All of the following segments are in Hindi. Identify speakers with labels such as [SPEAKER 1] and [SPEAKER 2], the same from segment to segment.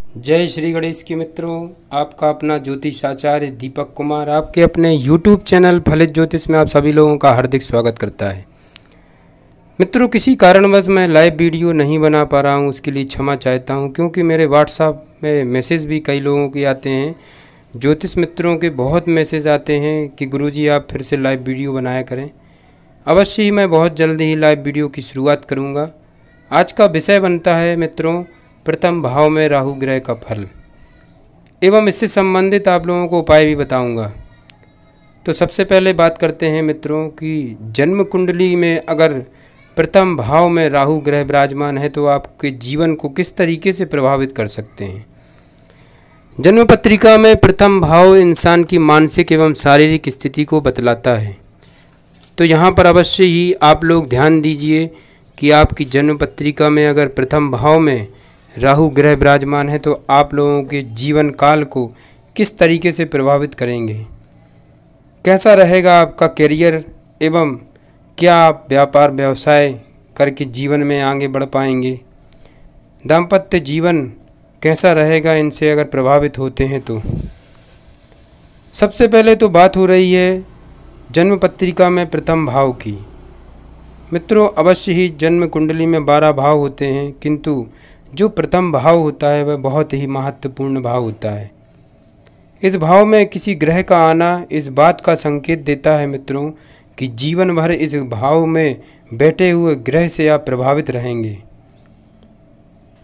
[SPEAKER 1] जय श्री गणेश के मित्रों, आपका अपना ज्योतिष आचार्य दीपक कुमार आपके अपने YouTube चैनल फलित ज्योतिष में आप सभी लोगों का हार्दिक स्वागत करता है। मित्रों, किसी कारणवश मैं लाइव वीडियो नहीं बना पा रहा हूं, उसके लिए क्षमा चाहता हूं, क्योंकि मेरे व्हाट्सएप में मैसेज भी कई लोगों के आते हैं। ज्योतिष मित्रों के बहुत मैसेज आते हैं कि गुरुजी आप फिर से लाइव वीडियो बनाया करें। अवश्य ही मैं बहुत जल्दी ही लाइव वीडियो की शुरुआत करूँगा। आज का विषय बनता है मित्रों, प्रथम भाव में राहु ग्रह का फल एवं इससे संबंधित आप लोगों को उपाय भी बताऊंगा। तो सबसे पहले बात करते हैं मित्रों कि जन्म कुंडली में अगर प्रथम भाव में राहु ग्रह विराजमान है तो आपके जीवन को किस तरीके से प्रभावित कर सकते हैं। जन्म पत्रिका में प्रथम भाव इंसान की मानसिक एवं शारीरिक स्थिति को बतलाता है। तो यहाँ पर अवश्य ही आप लोग ध्यान दीजिए कि आपकी जन्म पत्रिका में अगर प्रथम भाव में राहु ग्रह विराजमान है तो आप लोगों के जीवन काल को किस तरीके से प्रभावित करेंगे, कैसा रहेगा आपका करियर एवं क्या आप व्यापार व्यवसाय करके जीवन में आगे बढ़ पाएंगे, दाम्पत्य जीवन कैसा रहेगा इनसे अगर प्रभावित होते हैं तो। सबसे पहले तो बात हो रही है जन्म पत्रिका में प्रथम भाव की। मित्रों, अवश्य ही जन्म कुंडली में 12 भाव होते हैं, किंतु जो प्रथम भाव होता है वह बहुत ही महत्वपूर्ण भाव होता है। इस भाव में किसी ग्रह का आना इस बात का संकेत देता है मित्रों कि जीवन भर इस भाव में बैठे हुए ग्रह से आप प्रभावित रहेंगे।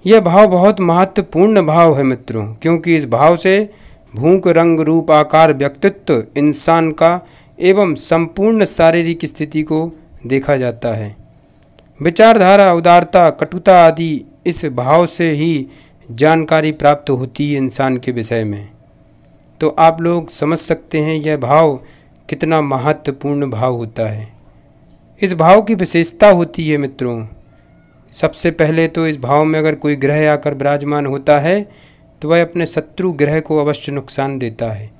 [SPEAKER 1] यह भाव बहुत महत्वपूर्ण भाव है मित्रों, क्योंकि इस भाव से भूख, रंग, रूप, आकार, व्यक्तित्व इंसान का एवं संपूर्ण शारीरिक स्थिति को देखा जाता है। विचारधारा, उदारता, कटुता आदि इस भाव से ही जानकारी प्राप्त होती है इंसान के विषय में। तो आप लोग समझ सकते हैं यह भाव कितना महत्वपूर्ण भाव होता है। इस भाव की विशेषता होती है मित्रों, सबसे पहले तो इस भाव में अगर कोई ग्रह आकर विराजमान होता है तो वह अपने शत्रु ग्रह को अवश्य नुकसान देता है।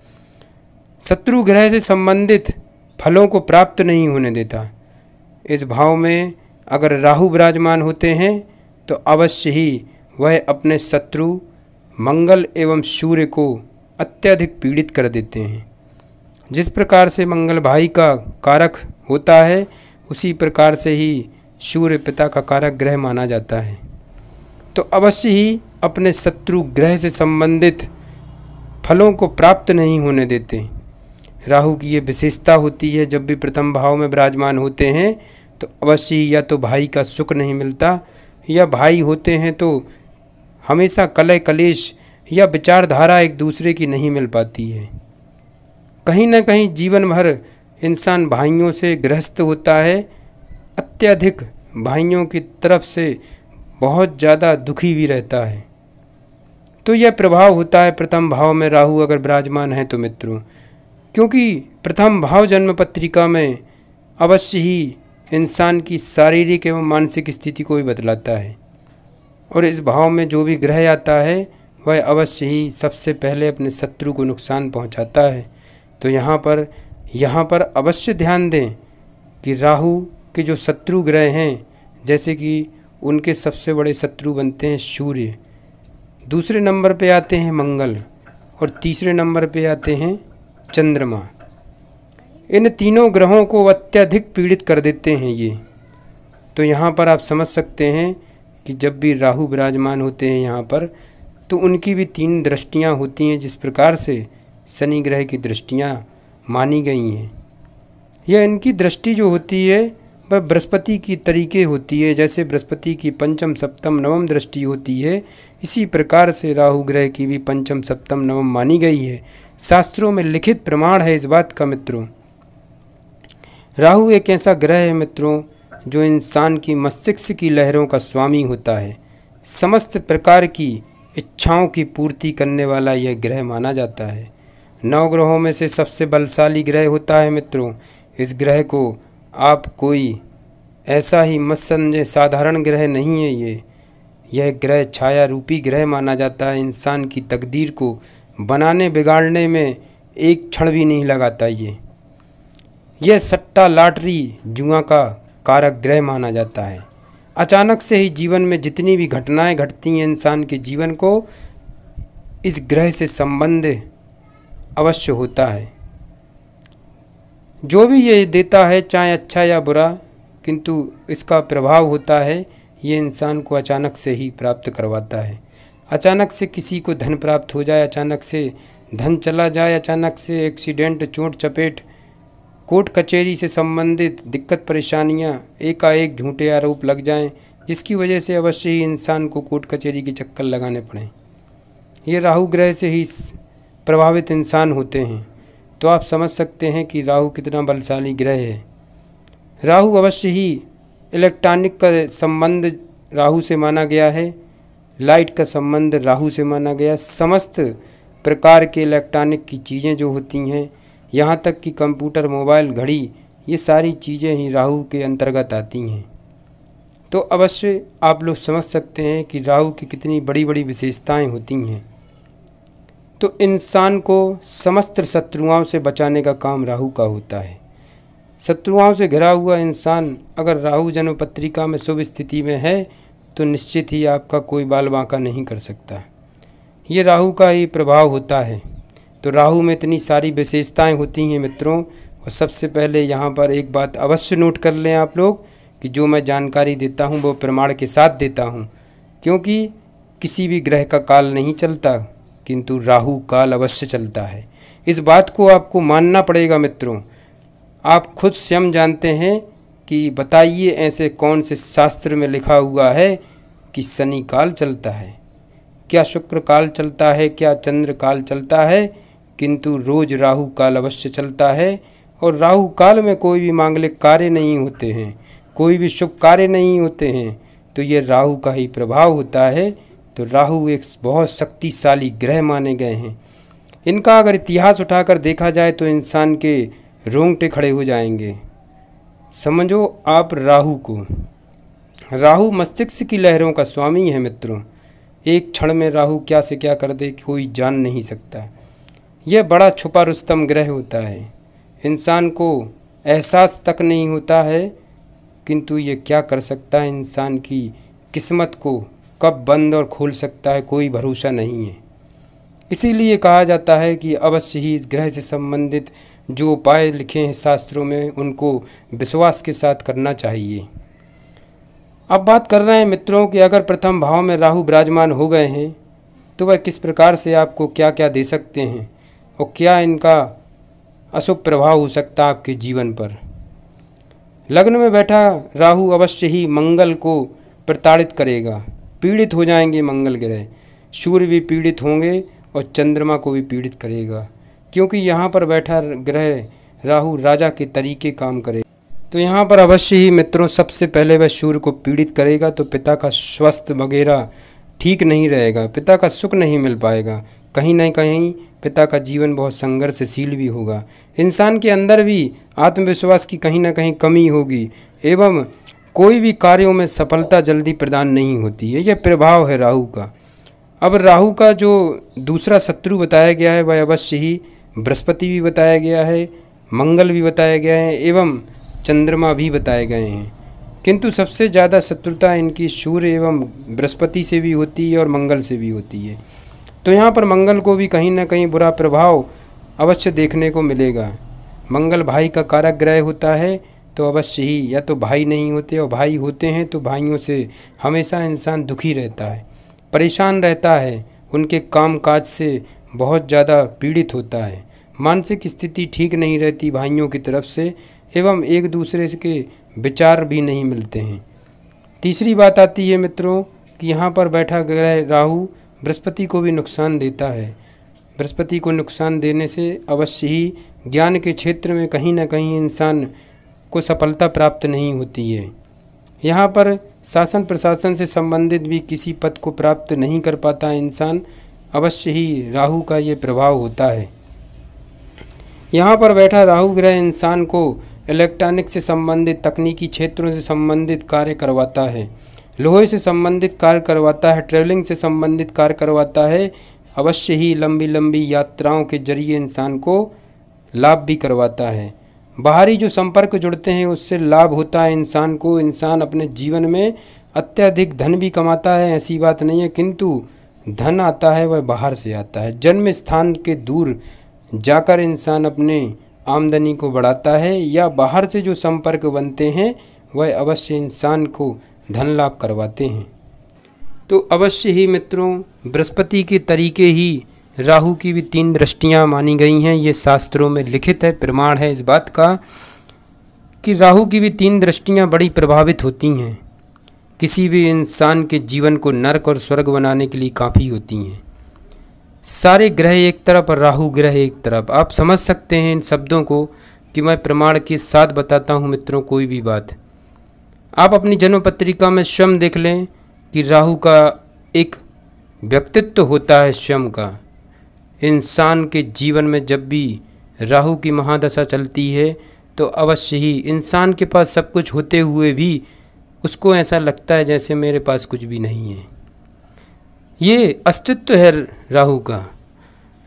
[SPEAKER 1] शत्रु ग्रह से संबंधित फलों को प्राप्त नहीं होने देता। इस भाव में अगर राहु विराजमान होते हैं तो अवश्य ही वह अपने शत्रु मंगल एवं सूर्य को अत्यधिक पीड़ित कर देते हैं। जिस प्रकार से मंगल भाई का कारक होता है उसी प्रकार से ही सूर्य पिता का कारक ग्रह माना जाता है। तो अवश्य ही अपने शत्रु ग्रह से संबंधित फलों को प्राप्त नहीं होने देते। राहु की ये विशेषता होती है, जब भी प्रथम भाव में विराजमान होते हैं तो अवश्य ही या तो भाई का सुख नहीं मिलता, या भाई होते हैं तो हमेशा कलह कलेश या विचारधारा एक दूसरे की नहीं मिल पाती है। कहीं ना कहीं जीवन भर इंसान भाइयों से ग्रस्त होता है, अत्यधिक भाइयों की तरफ से बहुत ज़्यादा दुखी भी रहता है। तो यह प्रभाव होता है प्रथम भाव में राहु अगर विराजमान है तो मित्रों, क्योंकि प्रथम भाव जन्म पत्रिका में अवश्य ही इंसान की शारीरिक एवं मानसिक स्थिति को भी बतलाता है। और इस भाव में जो भी ग्रह आता है वह अवश्य ही सबसे पहले अपने शत्रु को नुकसान पहुंचाता है। तो यहाँ पर अवश्य ध्यान दें कि राहु के जो शत्रु ग्रह हैं, जैसे कि उनके सबसे बड़े शत्रु बनते हैं सूर्य, दूसरे नंबर पे आते हैं मंगल और तीसरे नंबर पे आते हैं चंद्रमा। इन तीनों ग्रहों को अत्यधिक पीड़ित कर देते हैं ये। तो यहाँ पर आप समझ सकते हैं कि जब भी राहु विराजमान होते हैं यहाँ पर तो उनकी भी 3 दृष्टियाँ होती हैं, जिस प्रकार से शनि ग्रह की दृष्टियाँ मानी गई हैं। यह इनकी दृष्टि जो होती है वह बृहस्पति की तरीके होती है, जैसे बृहस्पति की पंचम, सप्तम, नवम दृष्टि होती है, इसी प्रकार से राहु ग्रह की भी पंचम, सप्तम, नवम मानी गई है। शास्त्रों में लिखित प्रमाण है इस बात का मित्रों। राहु एक ऐसा ग्रह है मित्रों जो इंसान की मस्तिष्क की लहरों का स्वामी होता है। समस्त प्रकार की इच्छाओं की पूर्ति करने वाला यह ग्रह माना जाता है। 9 ग्रहों में से सबसे बलशाली ग्रह होता है मित्रों। इस ग्रह को आप कोई ऐसा ही मत समझे, साधारण ग्रह नहीं है यह ग्रह छाया रूपी ग्रह माना जाता है। इंसान की तकदीर को बनाने बिगाड़ने में एक क्षण भी नहीं लगाता। यह सट्टा, लॉटरी, जुआ का कारक ग्रह माना जाता है। अचानक से ही जीवन में जितनी भी घटनाएं घटती हैं इंसान के जीवन को इस ग्रह से संबंध अवश्य होता है। जो भी ये देता है, चाहे अच्छा या बुरा, किंतु इसका प्रभाव होता है, ये इंसान को अचानक से ही प्राप्त करवाता है। अचानक से किसी को धन प्राप्त हो जाए, अचानक से धन चला जाए, अचानक से एक्सीडेंट, चोट चपेट, कोर्ट कचहरी से संबंधित दिक्कत परेशानियां, एकाएक झूठे आरोप लग जाएं, जिसकी वजह से अवश्य ही इंसान को कोर्ट कचहरी के चक्कर लगाने पड़ें। ये राहु ग्रह से ही प्रभावित इंसान होते हैं। तो आप समझ सकते हैं कि राहु कितना बलशाली ग्रह है। राहु अवश्य ही इलेक्ट्रॉनिक का संबंध राहु से माना गया है, लाइट का संबंध राहु से माना गया। समस्त प्रकार के इलेक्ट्रॉनिक की चीज़ें जो होती हैं, यहाँ तक कि कंप्यूटर, मोबाइल, घड़ी, ये सारी चीज़ें ही राहु के अंतर्गत आती हैं। तो अवश्य आप लोग समझ सकते हैं कि राहु की कितनी बड़ी बड़ी विशेषताएं होती हैं। तो इंसान को समस्त शत्रुओं से बचाने का काम राहु का होता है। शत्रुओं से घिरा हुआ इंसान अगर राहु जन्म पत्रिका में शुभ स्थिति में है तो निश्चित ही आपका कोई बाल बांका नहीं कर सकता। ये राहु का ही प्रभाव होता है। तो राहु में इतनी सारी विशेषताएं होती हैं मित्रों। और सबसे पहले यहाँ पर एक बात अवश्य नोट कर लें आप लोग कि जो मैं जानकारी देता हूँ वो प्रमाण के साथ देता हूँ, क्योंकि किसी भी ग्रह का काल नहीं चलता, किंतु राहु काल अवश्य चलता है। इस बात को आपको मानना पड़ेगा मित्रों। आप खुद स्वयं जानते हैं कि बताइए ऐसे कौन से शास्त्र में लिखा हुआ है कि शनि काल चलता है, क्या शुक्र काल चलता है, क्या चंद्र काल चलता है, किंतु रोज राहु काल अवश्य चलता है। और राहु काल में कोई भी मांगलिक कार्य नहीं होते हैं, कोई भी शुभ कार्य नहीं होते हैं। तो ये राहु का ही प्रभाव होता है। तो राहु एक बहुत शक्तिशाली ग्रह माने गए हैं। इनका अगर इतिहास उठाकर देखा जाए तो इंसान के रोंगटे खड़े हो जाएंगे। समझो आप राहु को, राहु मस्तिष्क की लहरों का स्वामी है मित्रों। एक क्षण में राहु क्या से क्या कर दे कोई जान नहीं सकता। यह बड़ा छुपा रुस्तम ग्रह होता है, इंसान को एहसास तक नहीं होता है, किंतु ये क्या कर सकता है, इंसान की किस्मत को कब बंद और खोल सकता है कोई भरोसा नहीं है। इसीलिए कहा जाता है कि अवश्य ही इस ग्रह से संबंधित जो उपाय लिखे हैं शास्त्रों में उनको विश्वास के साथ करना चाहिए। अब बात कर रहे हैं मित्रों कि अगर प्रथम भाव में राहु विराजमान हो गए हैं तो वह किस प्रकार से आपको क्या क्या दे सकते हैं और क्या इनका अशुभ प्रभाव हो सकता है आपके जीवन पर। लग्न में बैठा राहु अवश्य ही मंगल को प्रताड़ित करेगा, पीड़ित हो जाएंगे मंगल ग्रह। सूर्य भी पीड़ित होंगे और चंद्रमा को भी पीड़ित करेगा, क्योंकि यहाँ पर बैठा ग्रह राहु राजा के तरीके काम करे। तो यहाँ पर अवश्य ही मित्रों सबसे पहले वह सूर्य को पीड़ित करेगा, तो पिता का स्वास्थ्य वगैरह ठीक नहीं रहेगा, पिता का सुख नहीं मिल पाएगा, कहीं न कहीं पिता का जीवन बहुत संघर्षशील भी होगा। इंसान के अंदर भी आत्मविश्वास की कहीं ना कहीं कमी होगी एवं कोई भी कार्यों में सफलता जल्दी प्रदान नहीं होती है। यह प्रभाव है राहु का। अब राहु का जो दूसरा शत्रु बताया गया है वह अवश्य ही बृहस्पति भी बताया गया है, मंगल भी बताया गया है एवं चंद्रमा भी बताए गए हैं। किंतु सबसे ज़्यादा शत्रुता इनकी सूर्य एवं बृहस्पति से भी होती है और मंगल से भी होती है। तो यहाँ पर मंगल को भी कहीं ना कहीं बुरा प्रभाव अवश्य देखने को मिलेगा। मंगल भाई का कारक ग्रह होता है, तो अवश्य ही या तो भाई नहीं होते और भाई होते हैं तो भाइयों से हमेशा इंसान दुखी रहता है, परेशान रहता है, उनके काम काज से बहुत ज़्यादा पीड़ित होता है, मानसिक स्थिति ठीक नहीं रहती भाइयों की तरफ से एवं एक दूसरे के विचार भी नहीं मिलते हैं। तीसरी बात आती है मित्रों कि यहाँ पर बैठा ग्रह राहु बृहस्पति को भी नुकसान देता है। बृहस्पति को नुकसान देने से अवश्य ही ज्ञान के क्षेत्र में कहीं ना कहीं इंसान को सफलता प्राप्त नहीं होती है। यहाँ पर शासन प्रशासन से संबंधित भी किसी पद को प्राप्त नहीं कर पाता इंसान, अवश्य ही राहु का ये प्रभाव होता है। यहाँ पर बैठा राहु ग्रह इंसान को इलेक्ट्रॉनिक से संबंधित तकनीकी क्षेत्रों से संबंधित कार्य करवाता है, लोहे से संबंधित कार्य करवाता है, ट्रेवलिंग से संबंधित कार्य करवाता है। अवश्य ही लंबी लंबी यात्राओं के जरिए इंसान को लाभ भी करवाता है। बाहरी जो संपर्क जुड़ते हैं उससे लाभ होता है इंसान को। इंसान अपने जीवन में अत्यधिक धन भी कमाता है, ऐसी बात नहीं है, किंतु धन आता है वह बाहर से आता है। जन्म स्थान के दूर जाकर इंसान अपने आमदनी को बढ़ाता है या बाहर से जो संपर्क बनते हैं वह अवश्य इंसान को धन लाभ करवाते हैं। तो अवश्य ही मित्रों, बृहस्पति के तरीके ही राहु की भी 3 दृष्टियां मानी गई हैं। ये शास्त्रों में लिखित है, प्रमाण है इस बात का कि राहु की भी 3 दृष्टियां बड़ी प्रभावित होती हैं। किसी भी इंसान के जीवन को नरक और स्वर्ग बनाने के लिए काफ़ी होती हैं। सारे ग्रह एक तरफ और राहु ग्रह एक तरफ। आप समझ सकते हैं इन शब्दों को कि मैं प्रमाण के साथ बताता हूँ मित्रों कोई भी बात। आप अपनी जन्म पत्रिका में स्वयं देख लें कि राहु का एक व्यक्तित्व होता है स्वयं का। इंसान के जीवन में जब भी राहु की महादशा चलती है तो अवश्य ही इंसान के पास सब कुछ होते हुए भी उसको ऐसा लगता है जैसे मेरे पास कुछ भी नहीं है। ये अस्तित्व है राहु का।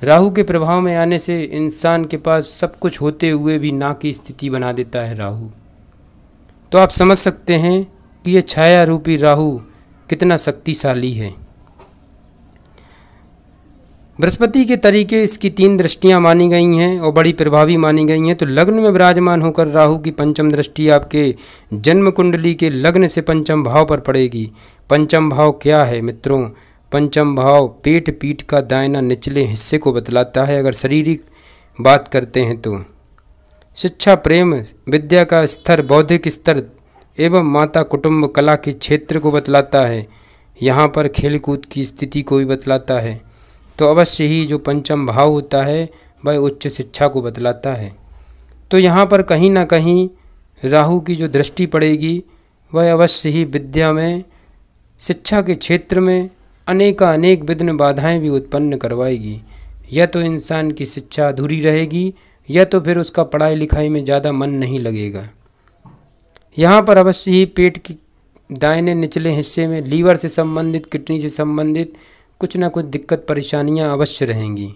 [SPEAKER 1] राहु के प्रभाव में आने से इंसान के पास सब कुछ होते हुए भी ना की स्थिति बना देता है राहु। तो आप समझ सकते हैं कि ये छाया रूपी राहु कितना शक्तिशाली है। बृहस्पति के तरीके इसकी 3 दृष्टियां मानी गई हैं और बड़ी प्रभावी मानी गई हैं। तो लग्न में विराजमान होकर राहु की 5वीं दृष्टि आपके जन्म कुंडली के लग्न से 5वें भाव पर पड़ेगी। 5वां भाव क्या है मित्रों? 5वां भाव पेट पीठ का दाहिना निचले हिस्से को बतलाता है। अगर शारीरिक बात करते हैं तो शिक्षा, प्रेम, विद्या का स्तर, बौद्धिक स्तर एवं माता, कुटुंब, कला के क्षेत्र को बतलाता है। यहाँ पर खेलकूद की स्थिति को भी बतलाता है। तो अवश्य ही जो 5वां भाव होता है वह उच्च शिक्षा को बतलाता है। तो यहाँ पर कहीं ना कहीं राहु की जो दृष्टि पड़ेगी वह अवश्य ही विद्या में, शिक्षा के क्षेत्र में अनेक विघ्न बाधाएं भी उत्पन्न करवाएगी। या तो इंसान की शिक्षा अधूरी रहेगी या तो फिर उसका पढ़ाई लिखाई में ज़्यादा मन नहीं लगेगा। यहाँ पर अवश्य ही पेट की दाहिने निचले हिस्से में लीवर से संबंधित, किडनी से संबंधित कुछ ना कुछ दिक्कत परेशानियाँ अवश्य रहेंगी।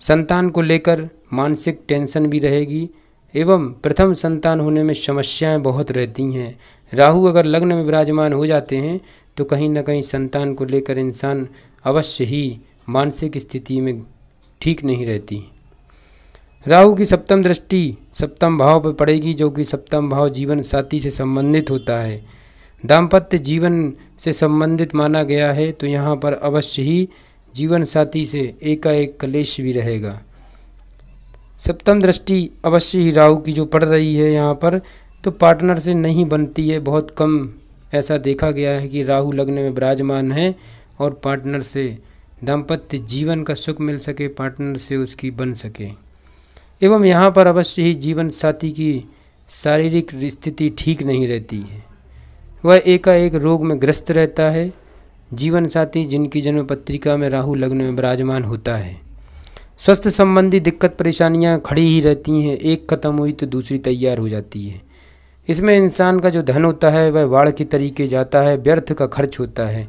[SPEAKER 1] संतान को लेकर मानसिक टेंशन भी रहेगी एवं प्रथम संतान होने में समस्याएं बहुत रहती हैं। राहु अगर लग्न में विराजमान हो जाते हैं तो कहीं ना कहीं संतान को लेकर इंसान अवश्य ही मानसिक स्थिति में ठीक नहीं रहती। राहु की 7वीं दृष्टि 7वें भाव पर पड़ेगी, जो कि 7वां भाव जीवन साथी से संबंधित होता है, दाम्पत्य जीवन से संबंधित माना गया है। तो यहाँ पर अवश्य ही जीवन साथी से एकाएक कलेश भी रहेगा। 7वीं दृष्टि अवश्य ही राहु की जो पड़ रही है यहाँ पर, तो पार्टनर से नहीं बनती है। बहुत कम ऐसा देखा गया है कि राहु लग्न में विराजमान है और पार्टनर से दाम्पत्य जीवन का सुख मिल सके, पार्टनर से उसकी बन सके। एवं यहाँ पर अवश्य ही जीवन साथी की शारीरिक स्थिति ठीक नहीं रहती है, वह एकाएक रोग में ग्रस्त रहता है। जीवन साथी जिनकी जन्म पत्रिका में राहु लग्न में विराजमान होता है, स्वास्थ्य संबंधी दिक्कत परेशानियां खड़ी ही रहती हैं। एक खत्म हुई तो दूसरी तैयार हो जाती है। इसमें इंसान का जो धन होता है वह बाढ़ के तरीके जाता है, व्यर्थ का खर्च होता है,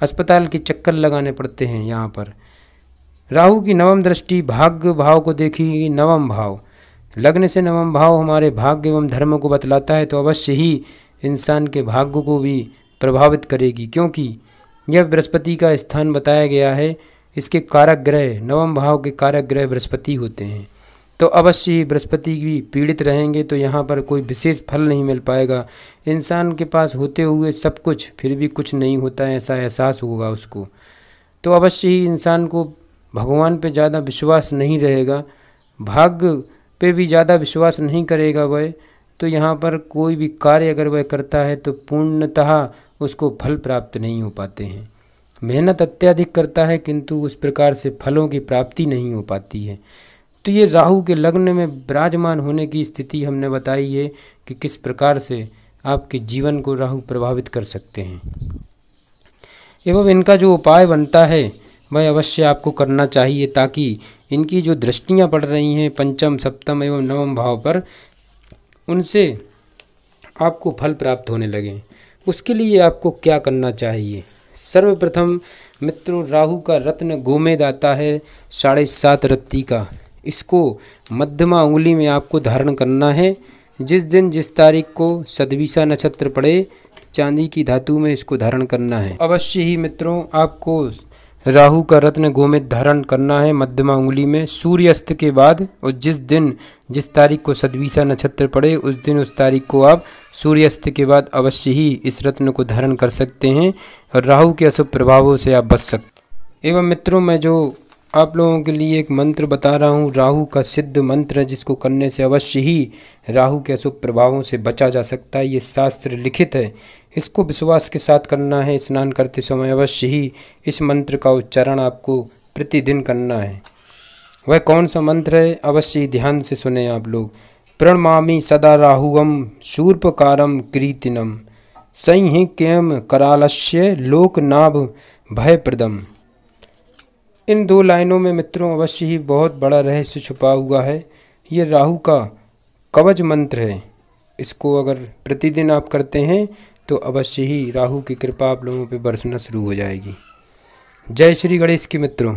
[SPEAKER 1] अस्पताल के चक्कर लगाने पड़ते हैं। यहाँ पर राहु की 9वीं दृष्टि भाग्य भाव को देखी। 9वां भाव लग्न से 9वां भाव हमारे भाग्य एवं धर्म को बतलाता है। तो अवश्य ही इंसान के भाग्य को भी प्रभावित करेगी, क्योंकि यह बृहस्पति का स्थान बताया गया है। इसके कारक ग्रह 9वें भाव के कारक ग्रह बृहस्पति होते हैं। तो अवश्य ही बृहस्पति भी पीड़ित रहेंगे तो यहाँ पर कोई विशेष फल नहीं मिल पाएगा। इंसान के पास होते हुए सब कुछ फिर भी कुछ नहीं होता है, ऐसा एहसास होगा उसको। तो अवश्य ही इंसान को भगवान पे ज़्यादा विश्वास नहीं रहेगा, भाग्य पे भी ज़्यादा विश्वास नहीं करेगा वह। तो यहाँ पर कोई भी कार्य अगर वह करता है तो पूर्णतः उसको फल प्राप्त नहीं हो पाते हैं। मेहनत अत्यधिक करता है किंतु उस प्रकार से फलों की प्राप्ति नहीं हो पाती है। तो ये राहु के लग्न में विराजमान होने की स्थिति हमने बताई है कि किस प्रकार से आपके जीवन को राहु प्रभावित कर सकते हैं। एवं इनका जो उपाय बनता है वह अवश्य आपको करना चाहिए, ताकि इनकी जो दृष्टियाँ पड़ रही हैं 5म, 7म एवं 9वें भाव पर, उनसे आपको फल प्राप्त होने लगे। उसके लिए आपको क्या करना चाहिए? सर्वप्रथम मित्रों, राहु का रत्न गोमेद आता है 7.5 रत्ती का। इसको मध्यमा उंगली में आपको धारण करना है। जिस दिन जिस तारीख को सदविशा नक्षत्र पड़े, चांदी की धातु में इसको धारण करना है। अवश्य ही मित्रों, आपको राहु का रत्न गोमेद धारण करना है मध्यमा उंगली में सूर्यास्त के बाद, और जिस तारीख को सद्विषा नक्षत्र पड़े उस दिन उस तारीख को आप सूर्यास्त के बाद अवश्य ही इस रत्न को धारण कर सकते हैं और राहु के अशुभ प्रभावों से आप बच सकते। एवं मित्रों, मैं जो आप लोगों के लिए एक मंत्र बता रहा हूँ, राहु का सिद्ध मंत्र है, जिसको करने से अवश्य ही राहु के अशुभ प्रभावों से बचा जा सकता है। ये शास्त्र लिखित है, इसको विश्वास के साथ करना है। स्नान करते समय अवश्य ही इस मंत्र का उच्चारण आपको प्रतिदिन करना है। वह कौन सा मंत्र है, अवश्य ही ध्यान से सुने आप लोग। प्रणमामि सदा राहुवम शूर्पकारम कीर्तिनम संहिक्यम करालस्य लोकनाभ भयप्रदम। इन 2 लाइनों में मित्रों अवश्य ही बहुत बड़ा रहस्य छुपा हुआ है। ये राहु का कवच मंत्र है। इसको अगर प्रतिदिन आप करते हैं तो अवश्य ही राहु की कृपा आप लोगों पे बरसना शुरू हो जाएगी। जय श्री गणेश की मित्रों।